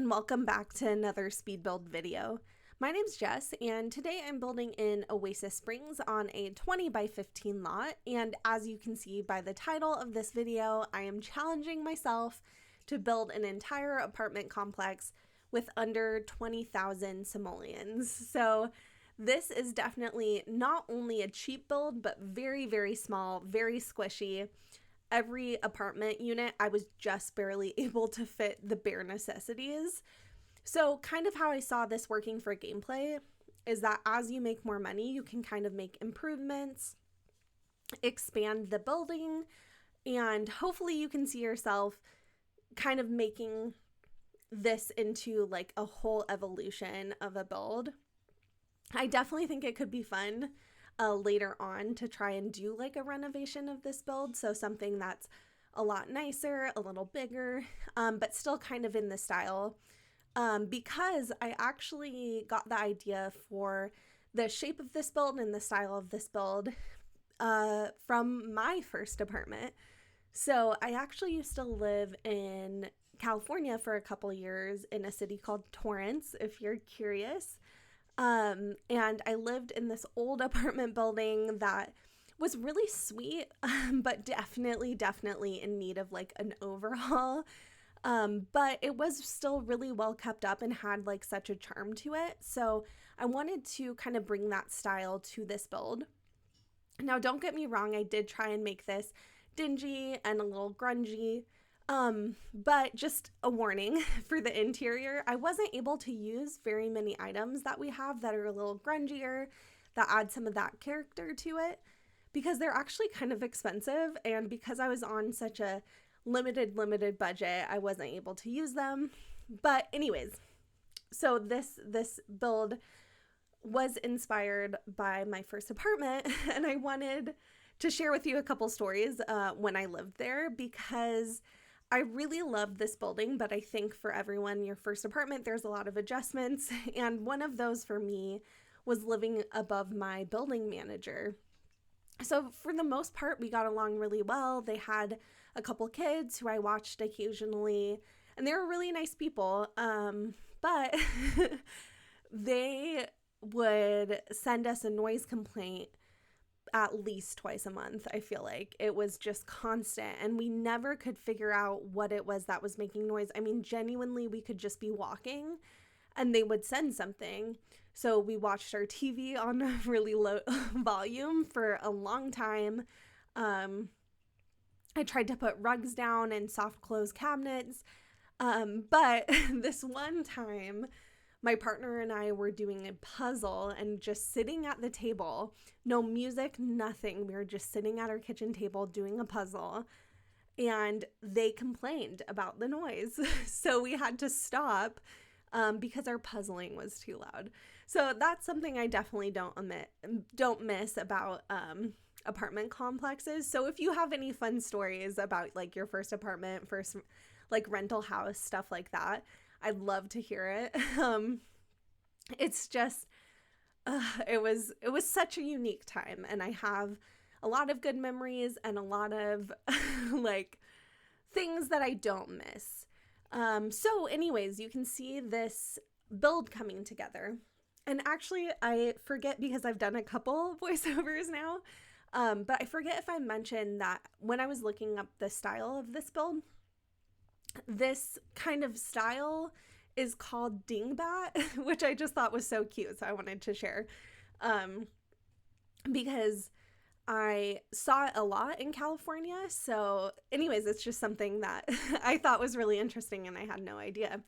and welcome back to another Speedbuild video. My name's Jess, and today I'm building in Oasis Springs on a 20 by 15 lot, and as you can see by the title of this video, I am challenging myself to build an entire apartment complex with under 20,000 simoleons. So this is definitely not only a cheap build, but very, very small, very squishy. Every apartment unit, I was just barely able to fit the bare necessities. So kind of how I saw this working for gameplay is that as you make more money, you can kind of make improvements, expand the building, and hopefully you can see yourself kind of making this into like a whole evolution of a build. I definitely think it could be fun later on to try and do like a renovation of this build. So something that's a lot nicer, a little bigger, but still kind of in the style. Because I actually got the idea for the shape of this build and the style of this build from my first apartment. So I actually used to live in California for a couple years in a city called Torrance, if you're curious. And I lived in this old apartment building that was really sweet, but definitely in need of like an overhaul. But it was still really well kept up and had like such a charm to it. So I wanted to kind of bring that style to this build. Now, don't get me wrong, I did try and make this dingy and a little grungy. But just a warning for the interior, I wasn't able to use very many items that we have that are a little grungier, that add some of that character to it, because they're actually kind of expensive, and because I was on such a limited budget, I wasn't able to use them. But anyways, so this build was inspired by my first apartment, and I wanted to share with you a couple stories when I lived there, because I really loved this building, but I think for everyone, your first apartment, there's a lot of adjustments. And one of those for me was living above my building manager. So for the most part, we got along really well. They had a couple kids who I watched occasionally, and they were really nice people. But they would send us a noise complaint at least twice a month. I feel like it was just constant, and we never could figure out what it was that was making noise. I mean, genuinely, we could just be walking and they would send something. So we watched our TV on a really low volume for a long time. I tried to put rugs down and soft close cabinets. But this one time, my partner and I were doing a puzzle and just sitting at the table, no music, nothing. We were just sitting at our kitchen table doing a puzzle, and they complained about the noise. So we had to stop because our puzzling was too loud. So that's something I definitely don't miss about apartment complexes. So if you have any fun stories about like your first apartment, first like rental house, stuff like that, I'd love to hear it. It's just, it was such a unique time, and I have a lot of good memories and a lot of like things that I don't miss. So anyways, you can see this build coming together. And actually, I forget, because I've done a couple voiceovers now, but I forget if I mentioned that when I was looking up the style of this build, this kind of style is called dingbat, which I just thought was so cute, so I wanted to share, because I saw it a lot in California. So anyways, it's just something that I thought was really interesting, and I had no idea.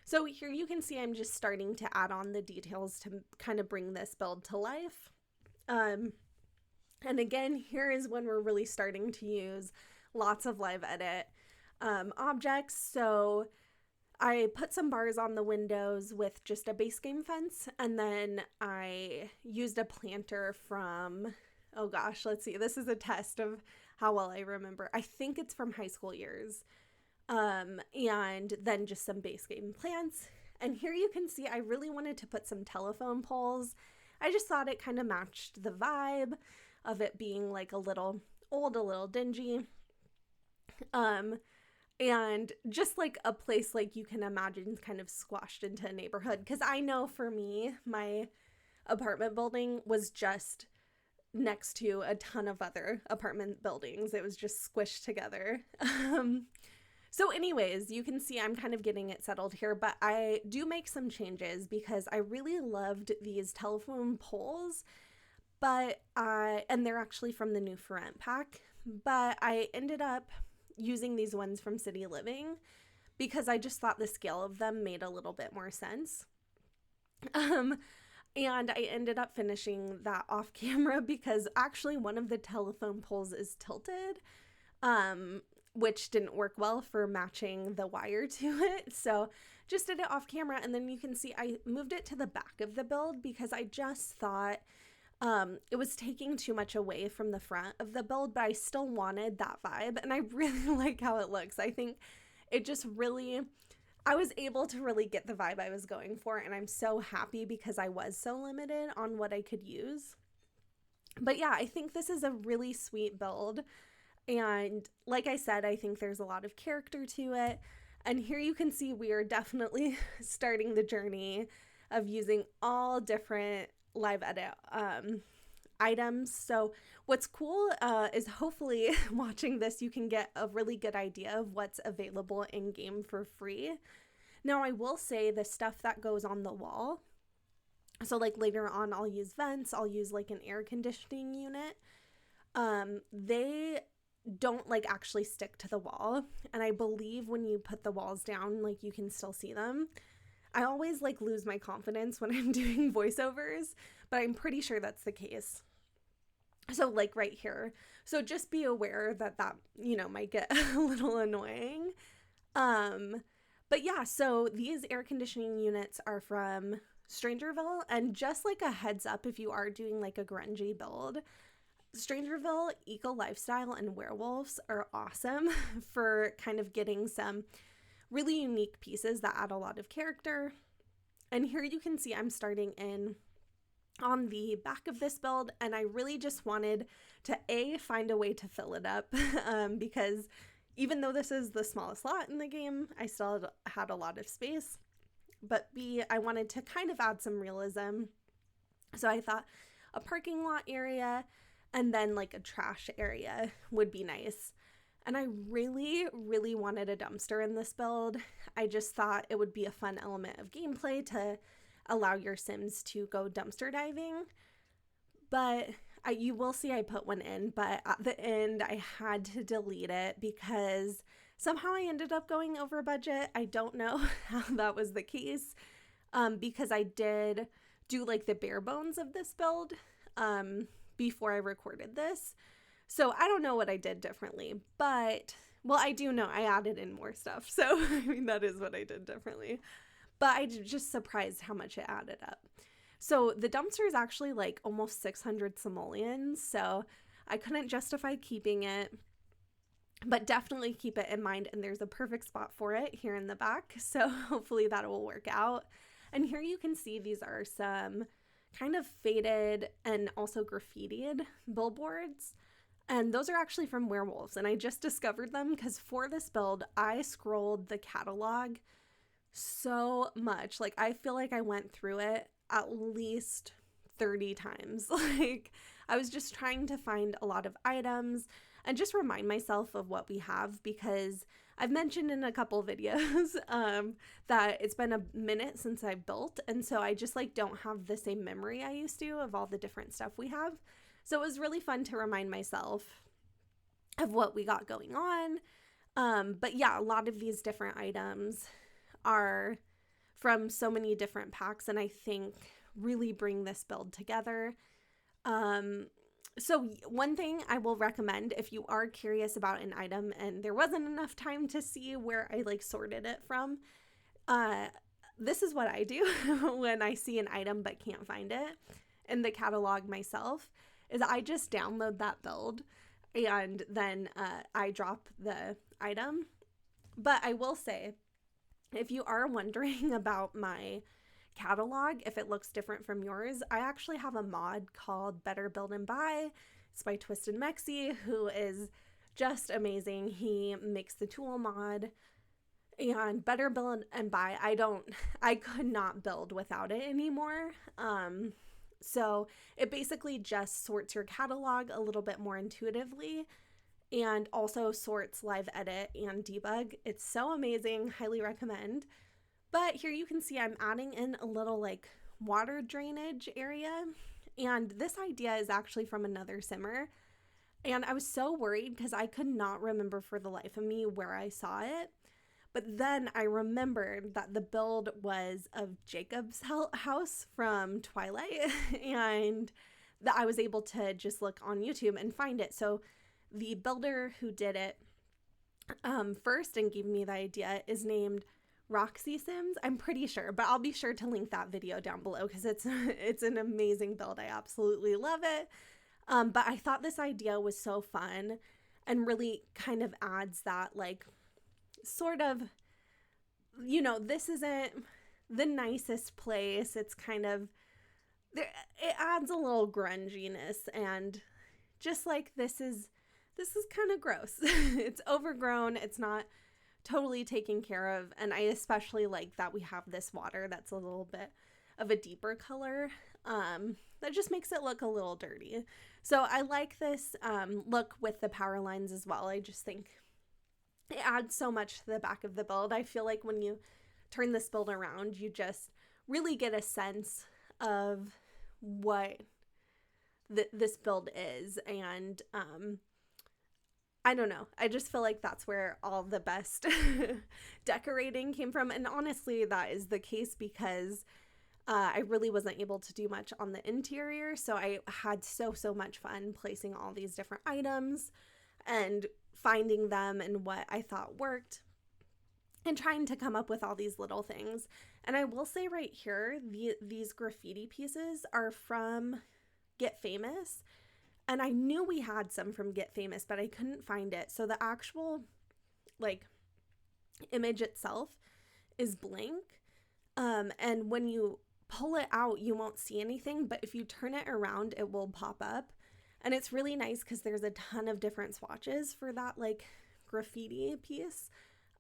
So here you can see I'm just starting to add on the details to kind of bring this build to life. And again, here is when we're really starting to use lots of live edit objects. So I put some bars on the windows with just a base game fence, and then I used a planter from, oh gosh, let's see, this is a test of how well I remember. I think it's from high school years. And then just some base game plants. And here you can see I really wanted to put some telephone poles. I just thought it kind of matched the vibe of it being like a little old, a little dingy. and just like a place like you can imagine kind of squashed into a neighborhood. Because I know for me, my apartment building was just next to a ton of other apartment buildings. It was just squished together. So anyways, you can see I'm kind of getting it settled here, but I do make some changes because I really loved these telephone poles, and they're actually from the new For Rent pack, but I ended up using these ones from City Living because I just thought the scale of them made a little bit more sense. And I ended up finishing that off camera because actually one of the telephone poles is tilted, which didn't work well for matching the wire to it. So just did it off camera. And then you can see I moved it to the back of the build because I just thought it was taking too much away from the front of the build, but I still wanted that vibe. And I really like how it looks. I think it just really, I was able to really get the vibe I was going for, and I'm so happy because I was so limited on what I could use. But yeah, I think this is a really sweet build, and like I said, I think there's a lot of character to it, and here you can see we are definitely starting the journey of using all different live edit items. So what's cool is hopefully watching this you can get a really good idea of what's available in game for free. Now I will say the stuff that goes on the wall, so like later on I'll use vents, I'll use like an air conditioning unit, they don't like actually stick to the wall, and I believe when you put the walls down like you can still see them. I always like lose my confidence when I'm doing voiceovers, but I'm pretty sure that's the case. So like right here. So just be aware that might get a little annoying. But yeah, so these air conditioning units are from Strangerville, and just like a heads up if you are doing like a grungy build, Strangerville, Eco Lifestyle, and Werewolves are awesome for kind of getting some really unique pieces that add a lot of character. And here you can see I'm starting in on the back of this build, and I really just wanted to find a way to fill it up because even though this is the smallest lot in the game, I still had a lot of space, but B, I wanted to kind of add some realism. So I thought a parking lot area and then like a trash area would be nice. And I really, really wanted a dumpster in this build. I just thought it would be a fun element of gameplay to allow your Sims to go dumpster diving. But you will see I put one in, but at the end I had to delete it because somehow I ended up going over budget. I don't know how that was the case because I did do like the bare bones of this build before I recorded this. So I don't know what I did differently, but, well, I do know I added in more stuff. So, I mean, that is what I did differently. But I just surprised how much it added up. So the dumpster is actually like almost 600 simoleons. So I couldn't justify keeping it, but definitely keep it in mind. And there's a perfect spot for it here in the back. So hopefully that will work out. And here you can see these are some kind of faded and also graffitied billboards. And those are actually from Werewolves, and I just discovered them because for this build, I scrolled the catalog so much. Like, I feel like I went through it at least 30 times. Like, I was just trying to find a lot of items and just remind myself of what we have because I've mentioned in a couple videos that it's been a minute since I built, and so I just like don't have the same memory I used to of all the different stuff we have. So it was really fun to remind myself of what we got going on. But yeah, a lot of these different items are from so many different packs, and I think really bring this build together. So one thing I will recommend if you are curious about an item and there wasn't enough time to see where I like sorted it from, this is what I do when I see an item but can't find it in the catalog myself. Is I just download that build and then I drop the item. But I will say, if you are wondering about my catalog, if it looks different from yours, I actually have a mod called Better Build and Buy. It's by Twisted Mexi, who is just amazing. He makes the tool mod, and Better Build and Buy, I could not build without it anymore. So it basically just sorts your catalog a little bit more intuitively, and also sorts live edit and debug. It's so amazing. Highly recommend. But here you can see I'm adding in a little like water drainage area. And this idea is actually from another simmer. And I was so worried because I could not remember for the life of me where I saw it. But then I remembered that the build was of Jacob's house from Twilight, and that I was able to just look on YouTube and find it. So the builder who did it first and gave me the idea is named Roxy Sims, I'm pretty sure, but I'll be sure to link that video down below because it's an amazing build. I absolutely love it. But I thought this idea was so fun and really kind of adds that like sort of, you know, this isn't the nicest place. It's kind of, it adds a little grunginess, and just like this is kind of gross. It's overgrown. It's not totally taken care of. And I especially like that we have this water that's a little bit of a deeper color. That just makes it look a little dirty. So I like this look with the power lines as well. I just think it adds so much to the back of the build. I feel like when you turn this build around, you just really get a sense of what this build is. And I don't know. I just feel like that's where all the best decorating came from. And honestly, that is the case because I really wasn't able to do much on the interior. So I had so much fun placing all these different items and finding them and what I thought worked and trying to come up with all these little things. And I will say right here, these graffiti pieces are from Get Famous. And I knew we had some from Get Famous, but I couldn't find it. So the actual like image itself is blank. And when you pull it out, you won't see anything, but if you turn it around, it will pop up. And it's really nice because there's a ton of different swatches for that like graffiti piece,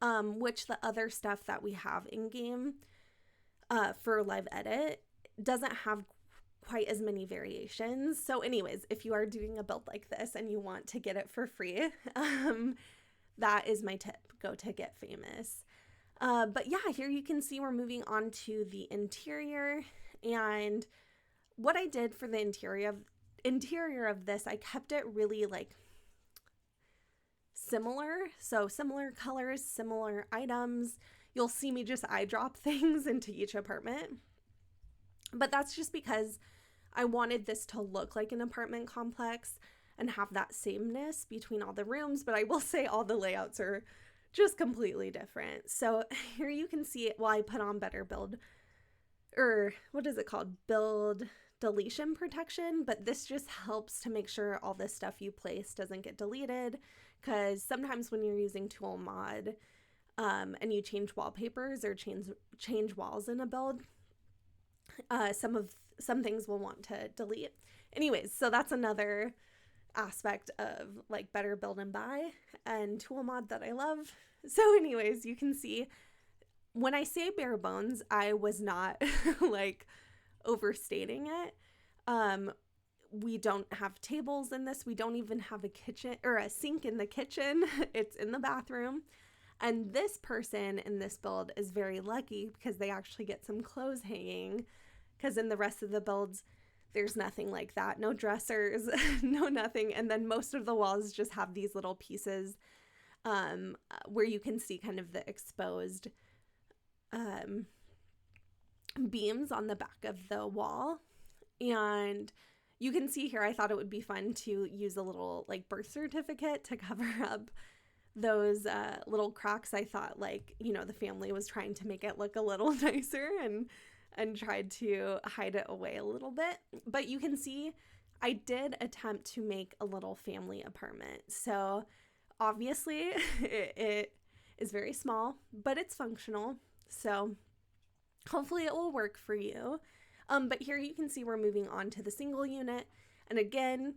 which the other stuff that we have in game for live edit doesn't have quite as many variations. So anyways, if you are doing a build like this and you want to get it for free, that is my tip. Go to Get Famous. But yeah, here you can see we're moving on to the interior, and what I did for the interior of this, I kept it really like similar. So similar colors, similar items. You'll see me just eyedrop things into each apartment. But that's just because I wanted this to look like an apartment complex and have that sameness between all the rooms. But I will say all the layouts are just completely different. So here you can see it. Well, I put on Better Build, or what is it called? Build deletion protection. But this just helps to make sure all this stuff you place doesn't get deleted. Because sometimes when you're using tool mod and you change wallpapers or change walls in a build, some things will want to delete. Anyways, so that's another aspect of like Better Build and Buy and tool mod that I love. So anyways, you can see when I say bare bones, I was not like overstating it. We don't have tables in this. We don't even have a kitchen or a sink in the kitchen. It's in the bathroom. And this person in this build is very lucky because they actually get some clothes hanging, because in the rest of the builds, there's nothing like that. No dressers, no nothing. And then most of the walls just have these little pieces where you can see kind of the exposed beams on the back of the wall. And you can see here, I thought it would be fun to use a little like birth certificate to cover up those little cracks. I thought like, you know, the family was trying to make it look a little nicer and tried to hide it away a little bit. But you can see I did attempt to make a little family apartment. So obviously it is very small, but it's functional. So hopefully it will work for you. But here you can see we're moving on to the single unit. And again,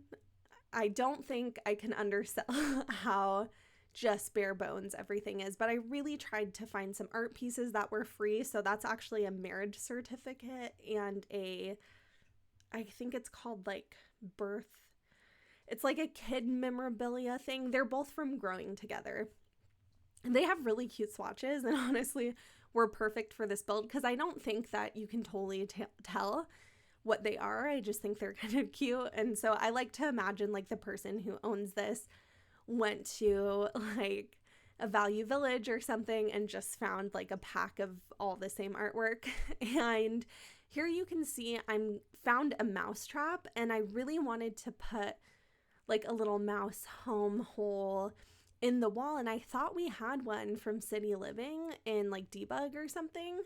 I don't think I can undersell how just bare bones everything is, but I really tried to find some art pieces that were free. So that's actually a marriage certificate and I think it's called like it's like a kid memorabilia thing. They're both from Growing Together. And they have really cute swatches, and honestly were perfect for this build because I don't think that you can totally tell what they are. I just think they're kind of cute. And so I like to imagine like the person who owns this went to like a Value Village or something and just found like a pack of all the same artwork. And here you can see I'm found a mouse trap, and I really wanted to put like a little mouse home hole in the wall, and I thought we had one from City Living in like Debug or something,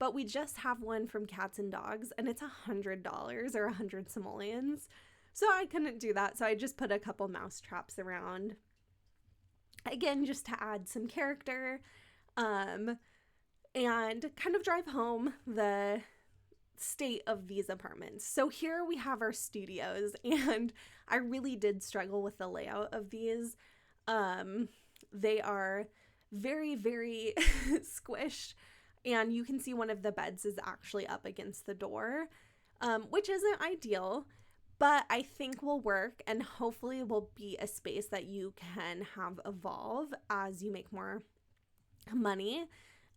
but we just have one from Cats and Dogs, and it's $100 or 100 simoleons. So I couldn't do that. So I just put a couple mouse traps around, again, just to add some character, and kind of drive home the state of these apartments. So here we have our studios, and I really did struggle with the layout of these. They are very, very squished, and you can see one of the beds is actually up against the door, which isn't ideal, but I think will work, and hopefully will be a space that you can have evolve as you make more money.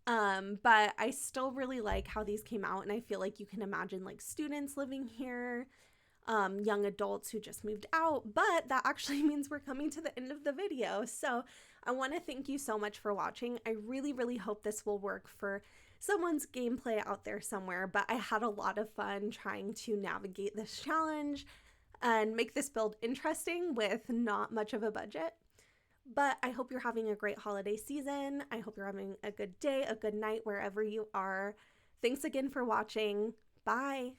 But I still really like how these came out, and I feel like you can imagine like students living here, young adults who just moved out, but that actually means we're coming to the end of the video. So I want to thank you so much for watching. I really, really hope this will work for someone's gameplay out there somewhere, but I had a lot of fun trying to navigate this challenge and make this build interesting with not much of a budget. But I hope you're having a great holiday season. I hope you're having a good day, a good night, wherever you are. Thanks again for watching. Bye.